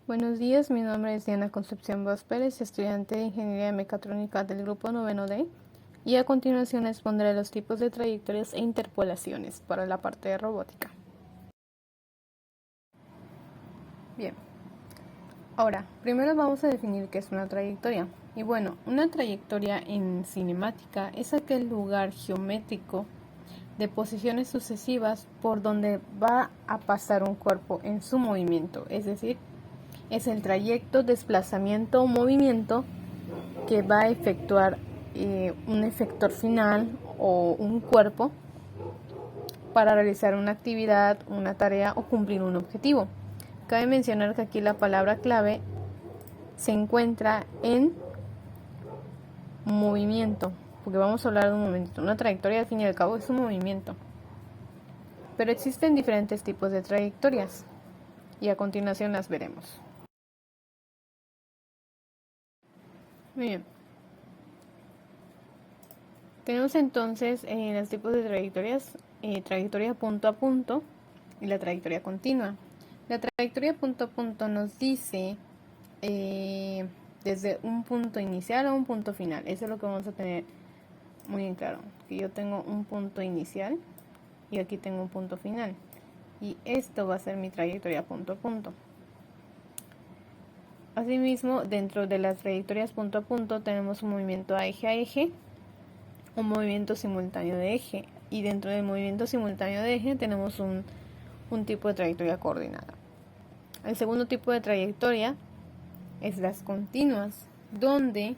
Buenos días, mi nombre es Diana Concepción Vaz Pérez, estudiante de Ingeniería Mecatrónica del Grupo 9D, y a continuación expondré los tipos de trayectorias e interpolaciones para la parte de robótica. Bien, ahora, primero vamos a definir qué es una trayectoria. Y bueno, una trayectoria en cinemática es aquel lugar geométrico de posiciones sucesivas por donde va a pasar un cuerpo en su movimiento, es decir, es el trayecto, desplazamiento o movimiento que va a efectuar un efector final o un cuerpo para realizar una actividad, una tarea o cumplir un objetivo. Cabe mencionar que aquí la palabra clave se encuentra en movimiento, porque vamos a hablar de un movimiento. Una trayectoria al fin y al cabo es un movimiento. Pero existen diferentes tipos de trayectorias y a continuación las veremos. Muy bien. Tenemos entonces los tipos de trayectorias, trayectoria punto a punto y la trayectoria continua. La trayectoria punto a punto nos dice desde un punto inicial a un punto final. Eso es lo que vamos a tener muy en claro. Que yo tengo un punto inicial y aquí tengo un punto final. Y esto va a ser mi trayectoria punto a punto. Asimismo, dentro de las trayectorias punto a punto tenemos un movimiento a eje, un movimiento simultáneo de eje, y dentro del movimiento simultáneo de eje tenemos un tipo de trayectoria coordinada. El segundo tipo de trayectoria es las continuas, donde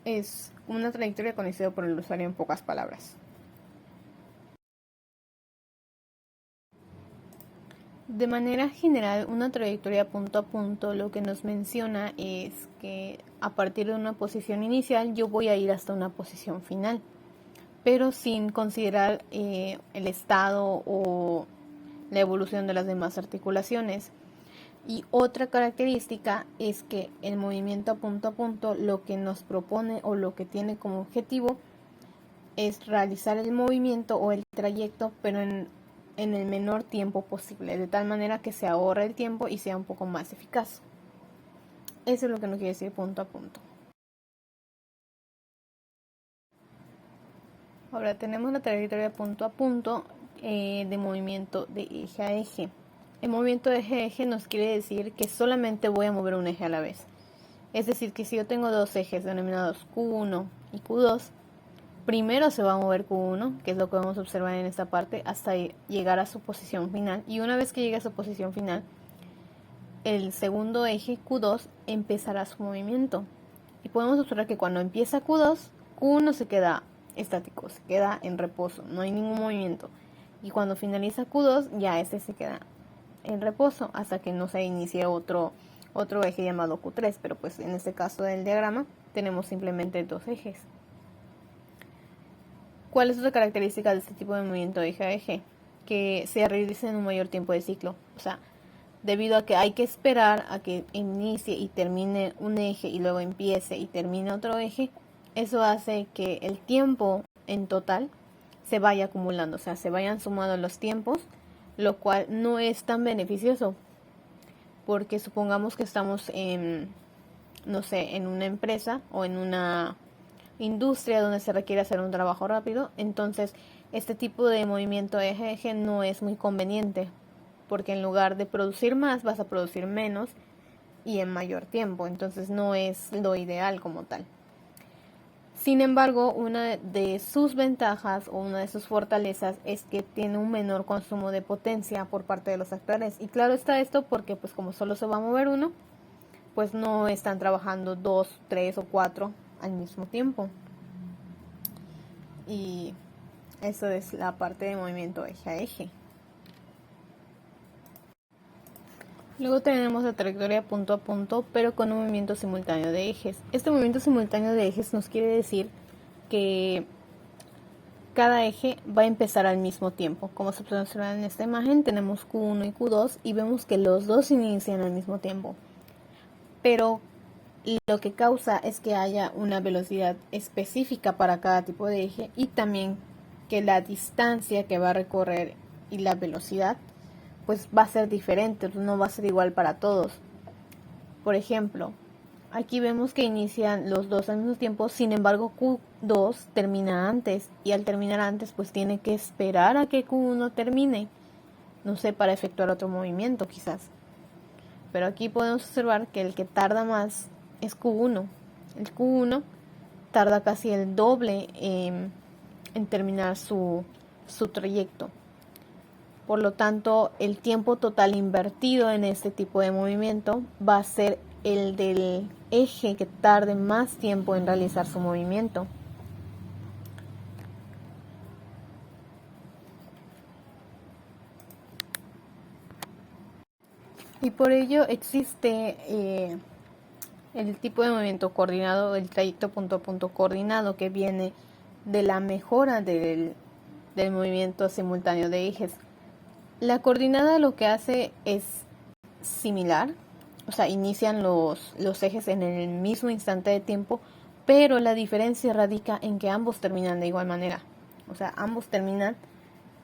es una trayectoria conocida por el usuario en pocas palabras. De manera general, una trayectoria punto a punto lo que nos menciona es que a partir de una posición inicial yo voy a ir hasta una posición final, pero sin considerar el estado o la evolución de las demás articulaciones. Y otra característica es que el movimiento a punto lo que nos propone o lo que tiene como objetivo es realizar el movimiento o el trayecto, pero en el menor tiempo posible, de tal manera que se ahorre el tiempo y sea un poco más eficaz. Eso es lo que nos quiere decir punto a punto. Ahora tenemos la trayectoria punto a punto de movimiento de eje a eje. El movimiento de eje a eje nos quiere decir que solamente voy a mover un eje a la vez. Es decir, que si yo tengo dos ejes denominados Q1 y Q2, primero se va a mover Q1, que es lo que vamos a observar en esta parte, hasta llegar a su posición final. Y una vez que llegue a su posición final, el segundo eje Q2 empezará su movimiento. Y podemos observar que cuando empieza Q2, Q1 se queda estático, se queda en reposo, no hay ningún movimiento. Y cuando finaliza Q2, ya este se queda en reposo hasta que no se inicie otro eje llamado Q3. Pero pues en este caso del diagrama tenemos simplemente dos ejes. ¿Cuál es otra característica de este tipo de movimiento de eje a eje? Que se realiza en un mayor tiempo de ciclo. O sea, debido a que hay que esperar a que inicie y termine un eje y luego empiece y termine otro eje, eso hace que el tiempo en total se vaya acumulando, o sea, se vayan sumando los tiempos, lo cual no es tan beneficioso, porque supongamos que estamos en, no sé, en una empresa o en una industria donde se requiere hacer un trabajo rápido, entonces este tipo de movimiento eje a eje no es muy conveniente, porque en lugar de producir más vas a producir menos y en mayor tiempo, entonces no es lo ideal como tal. Sin embargo, una de sus ventajas o una de sus fortalezas es que tiene un menor consumo de potencia por parte de los actores. Y claro está esto porque pues como solo se va a mover uno, pues no están trabajando 2, 3 o 4 al mismo tiempo. Y eso es la parte de movimiento eje a eje. Luego tenemos la trayectoria punto a punto, pero con un movimiento simultáneo de ejes. Este movimiento simultáneo de ejes nos quiere decir que cada eje va a empezar al mismo tiempo. Como se puede observar en esta imagen, tenemos Q1 y Q2 y vemos que los dos inician al mismo tiempo. Pero lo que causa es que haya una velocidad específica para cada tipo de eje y también que la distancia que va a recorrer y la velocidad pues va a ser diferente, no va a ser igual para todos. Por ejemplo, aquí vemos que inician los dos al mismo tiempo, sin embargo Q2 termina antes, y al terminar antes pues tiene que esperar a que Q1 termine, no sé, para efectuar otro movimiento quizás. Pero aquí podemos observar que el que tarda más es Q1. El Q1 tarda casi el doble en terminar su trayecto. Por lo tanto, el tiempo total invertido en este tipo de movimiento va a ser el del eje que tarde más tiempo en realizar su movimiento. Y por ello existe el tipo de movimiento coordinado, el trayecto punto a punto coordinado, que viene de la mejora del movimiento simultáneo de ejes. La coordinada lo que hace es similar, o sea, inician los ejes en el mismo instante de tiempo, pero la diferencia radica en que ambos terminan de igual manera. O sea, ambos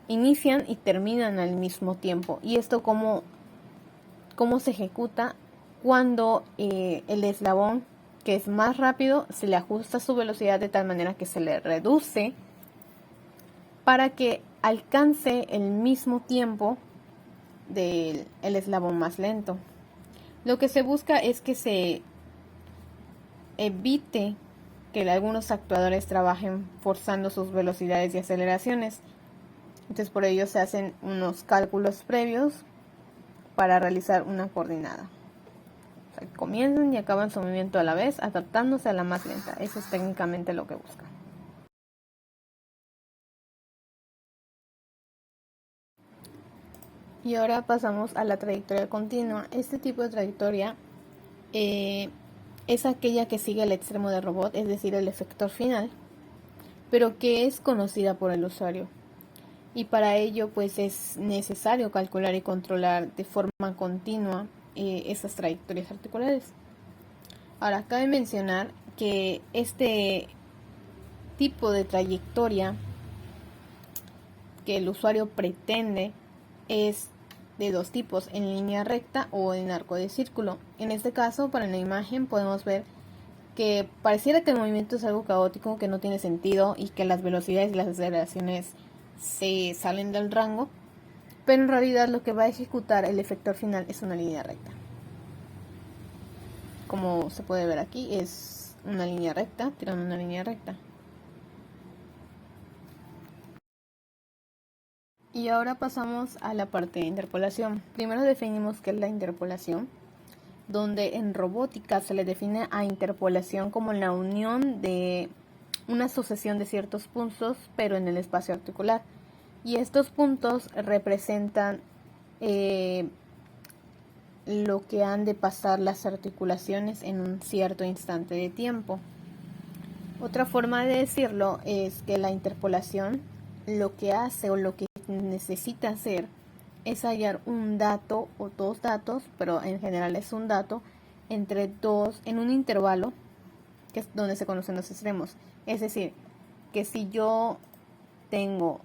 inician y terminan al mismo tiempo. Y esto cómo se ejecuta cuando el eslabón que es más rápido se le ajusta su velocidad de tal manera que se le reduce para que alcance el mismo tiempo del eslabón más lento. Lo que se busca es que se evite que algunos actuadores trabajen forzando sus velocidades y aceleraciones. Entonces por ello se hacen unos cálculos previos para realizar una coordinada. O sea, comienzan y acaban su movimiento a la vez, adaptándose a la más lenta. Eso es técnicamente lo que busca. Y ahora pasamos a la trayectoria continua. Este tipo de trayectoria es aquella que sigue el extremo del robot, es decir, el efector final, pero que es conocida por el usuario. Y para ello pues es necesario calcular y controlar de forma continua esas trayectorias articulares. Ahora, cabe mencionar que este tipo de trayectoria que el usuario pretende es de dos tipos, en línea recta o en arco de círculo. En este caso, para la imagen podemos ver que pareciera que el movimiento es algo caótico, que no tiene sentido y que las velocidades y las aceleraciones se salen del rango, pero en realidad lo que va a ejecutar el efector final es una línea recta. Como se puede ver aquí, es una línea recta, tirando una línea recta. Y ahora pasamos a la parte de interpolación. Primero definimos qué es la interpolación, donde en robótica se le define a interpolación como la unión de una sucesión de ciertos puntos, pero en el espacio articular. Y estos puntos representan lo que han de pasar las articulaciones en un cierto instante de tiempo. Otra forma de decirlo es que la interpolación lo que hace o lo que necesita hacer es hallar un dato o dos datos, pero en general es un dato, entre dos en un intervalo, que es donde se conocen los extremos. Es decir, que si yo tengo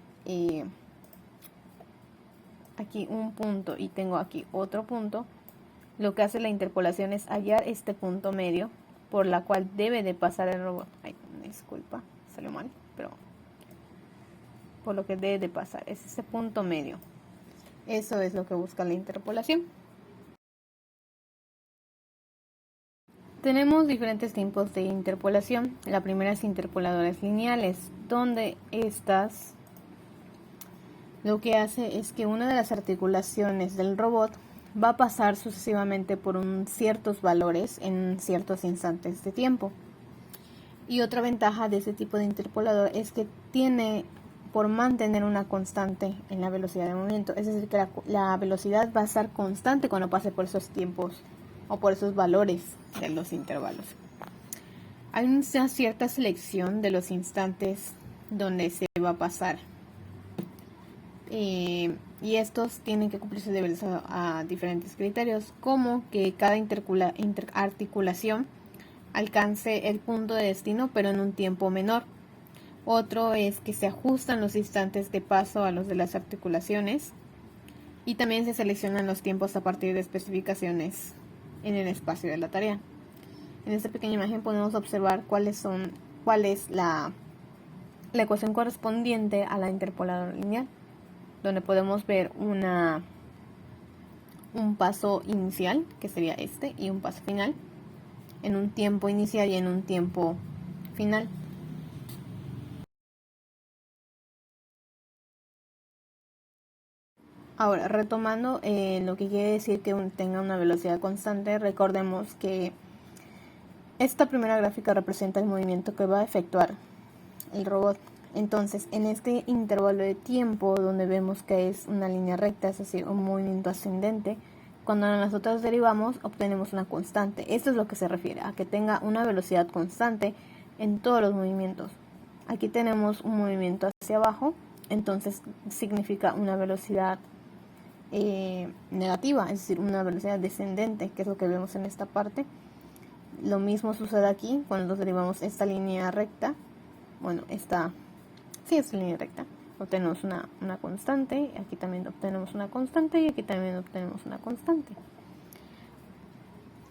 aquí un punto y tengo aquí otro punto, lo que hace la interpolación es hallar este punto medio por la cual debe de pasar el robot. Ay, disculpa, salió mal, pero por lo que debe de pasar es ese punto medio. Eso es lo que busca la interpolación. Tenemos diferentes tipos de interpolación. La primera es interpoladores lineales, donde estas lo que hace es que una de las articulaciones del robot va a pasar sucesivamente por ciertos valores en ciertos instantes de tiempo. Y otra ventaja de este tipo de interpolador es que tiene por mantener una constante en la velocidad de movimiento. Es decir, que la velocidad va a estar constante cuando pase por esos tiempos o por esos valores de los intervalos. Hay una cierta selección de los instantes donde se va a pasar. Y estos tienen que cumplirse debido a diferentes criterios, como que cada interarticulación alcance el punto de destino pero en un tiempo menor. Otro es que se ajustan los instantes de paso a los de las articulaciones. Y también se seleccionan los tiempos a partir de especificaciones en el espacio de la tarea. En esta pequeña imagen podemos observar cuál es la ecuación correspondiente a la interpoladora lineal, donde podemos ver un paso inicial, que sería este, y un paso final, en un tiempo inicial y en un tiempo final. Ahora, retomando lo que quiere decir que tenga una velocidad constante, recordemos que esta primera gráfica representa el movimiento que va a efectuar el robot. Entonces, en este intervalo de tiempo donde vemos que es una línea recta, es decir, un movimiento ascendente, cuando nosotros derivamos obtenemos una constante. Esto es lo que se refiere a que tenga una velocidad constante en todos los movimientos. Aquí tenemos un movimiento hacia abajo, entonces significa una velocidad negativa, es decir, una velocidad descendente, que es lo que vemos en esta parte. Lo mismo sucede aquí cuando nos derivamos esta línea recta. Bueno, esta línea recta. Obtenemos una constante, aquí también obtenemos una constante y aquí también obtenemos una constante.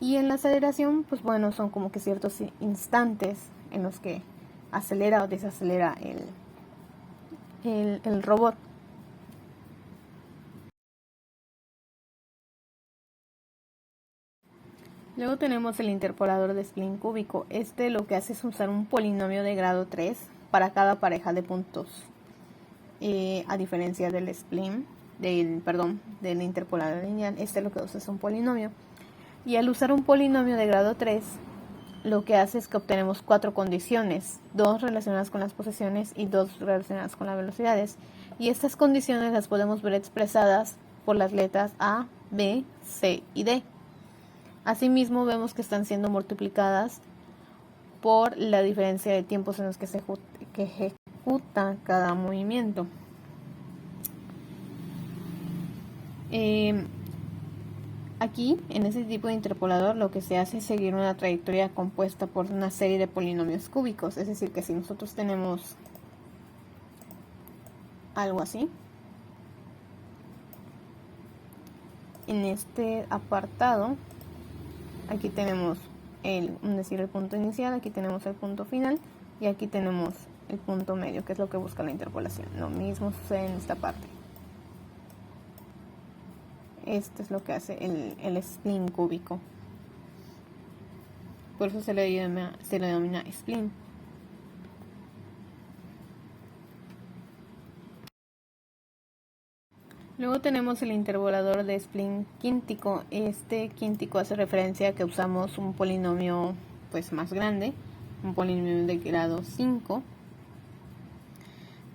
Y en la aceleración, pues bueno, son como que ciertos instantes en los que acelera o desacelera el robot. Luego tenemos el interpolador de spline cúbico. Este lo que hace es usar un polinomio de grado 3 para cada pareja de puntos. A diferencia del spline, del interpolador lineal, este lo que usa es un polinomio. Y al usar un polinomio de grado 3, lo que hace es que obtenemos 4 condiciones, 2 relacionadas con las posiciones y 2 relacionadas con las velocidades. Y estas condiciones las podemos ver expresadas por las letras A, B, C y D. Asimismo, vemos que están siendo multiplicadas por la diferencia de tiempos en los que se ejecuta cada movimiento. Aquí, en este tipo de interpolador, lo que se hace es seguir una trayectoria compuesta por una serie de polinomios cúbicos. Es decir, que si nosotros tenemos algo así, en este apartado, aquí tenemos el punto inicial, aquí tenemos el punto final y aquí tenemos el punto medio, que es lo que busca la interpolación. Lo mismo sucede en esta parte. Esto es lo que hace el spline cúbico. Por eso se le denomina spline. Luego tenemos el interpolador de spline quíntico. Este quíntico hace referencia a que usamos un polinomio pues más grande, un polinomio de grado 5,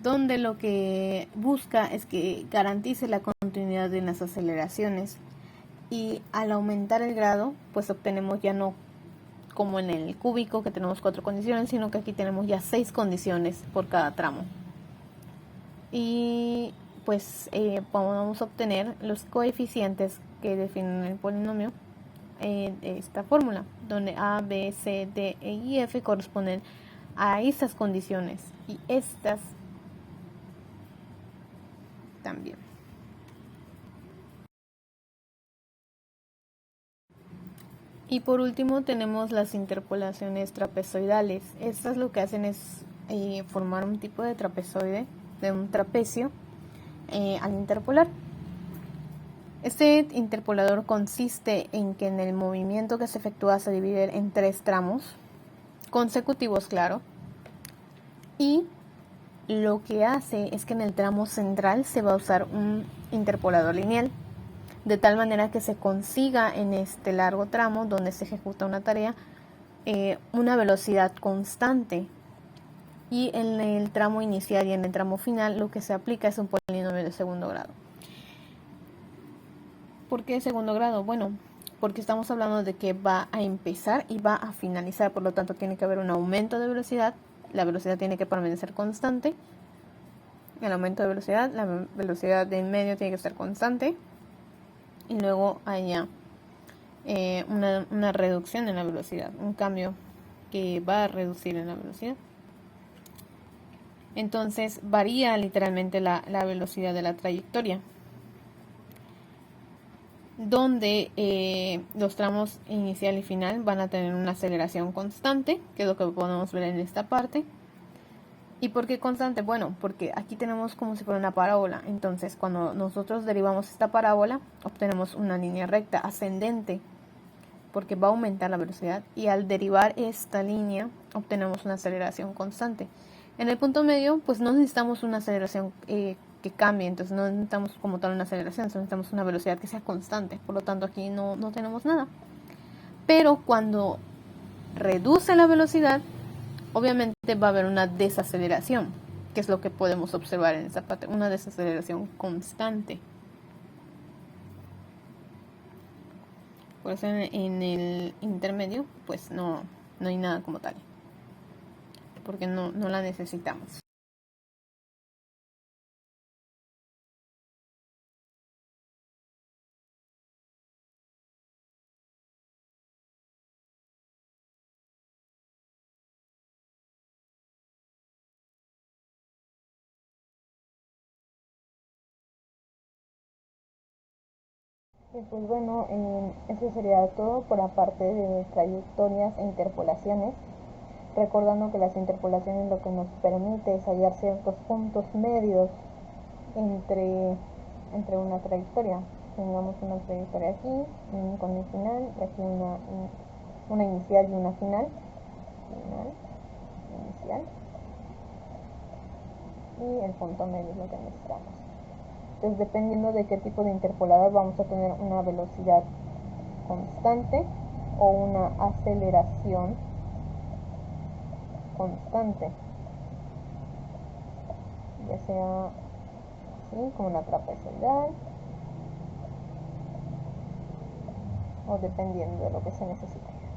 donde lo que busca es que garantice la continuidad en las aceleraciones, y al aumentar el grado pues obtenemos ya no como en el cúbico que tenemos 4 condiciones, sino que aquí tenemos ya 6 condiciones por cada tramo. Y pues vamos a obtener los coeficientes que definen el polinomio de esta fórmula, donde A, B, C, D, E y F corresponden a estas condiciones y estas también. Y por último tenemos las interpolaciones trapezoidales. Estas lo que hacen es formar un tipo de trapezoide, de un trapecio, al interpolar. Este interpolador consiste en que en el movimiento que se efectúa se divide en 3 tramos, consecutivos claro, y lo que hace es que en el tramo central se va a usar un interpolador lineal, de tal manera que se consiga en este largo tramo donde se ejecuta una tarea una velocidad constante, y en el tramo inicial y en el tramo final lo que se aplica es un polinomio de segundo grado. ¿Por qué segundo grado? Bueno, porque estamos hablando de que va a empezar y va a finalizar, por lo tanto tiene que haber un aumento de velocidad, la velocidad tiene que permanecer constante, el aumento de velocidad, la velocidad de en medio tiene que estar constante, y luego haya una reducción en la velocidad, un cambio que va a reducir en la velocidad. Entonces varía literalmente la velocidad de la trayectoria. donde los tramos inicial y final van a tener una aceleración constante, que es lo que podemos ver en esta parte. ¿Y por qué constante? Bueno, porque aquí tenemos como si fuera una parábola. Entonces, cuando nosotros derivamos esta parábola, obtenemos una línea recta ascendente, porque va a aumentar la velocidad. Y al derivar esta línea, obtenemos una aceleración constante. En el punto medio, pues no necesitamos una aceleración que cambie. Entonces, no necesitamos como tal una aceleración, necesitamos una velocidad que sea constante. Por lo tanto, aquí no tenemos nada. Pero cuando reduce la velocidad, obviamente va a haber una desaceleración, que es lo que podemos observar en esta parte, una desaceleración constante. Por eso en el intermedio, pues no hay nada como tal, porque no la necesitamos. Y pues bueno, eso sería todo por la parte de trayectorias e interpolaciones, recordando que las interpolaciones lo que nos permite es hallar ciertos puntos medios entre, entre una trayectoria. Tengamos una trayectoria aquí, con un final, y aquí una inicial y una final, inicial, y el punto medio es lo que necesitamos. Entonces, dependiendo de qué tipo de interpolador, vamos a tener una velocidad constante o una aceleración constante, ya sea así como una trapezoidal o dependiendo de lo que se necesite.